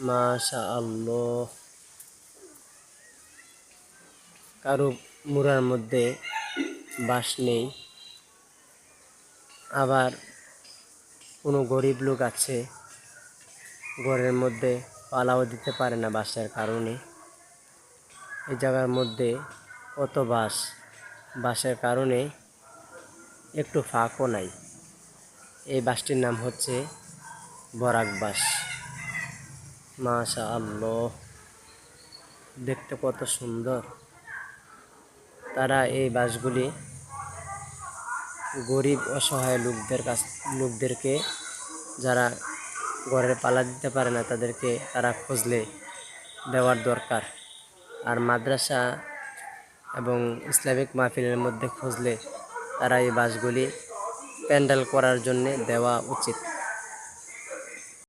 মাশাআল্লাহ। কারো মুরার মধ্যে বাঁশ নেই, আবার কোনো গরিব লোক আছে ঘরের মধ্যে পালাও দিতে পারে না বাঁশের কারণে। এই জায়গার মধ্যে কত বাঁশের কারণে একটু ফাঁকও নাই। এই বাঁশটির নাম হচ্ছে বরাক বাঁশ। মাশাআল্লাহ, দেখতে কত সুন্দর। তারা এই বাঁশগুলি গরিব অসহায় লোকদেরকে যারা ঘরের পালা দিতে পারে না তাদেরকে তারা খুঁজলে দেওয়ার দরকার। আর মাদ্রাসা এবং ইসলামিক মাহফিলের মধ্যে খুঁজলে তারা এই বাঁশগুলি প্যান্ডেল করার জন্যে দেওয়া উচিত।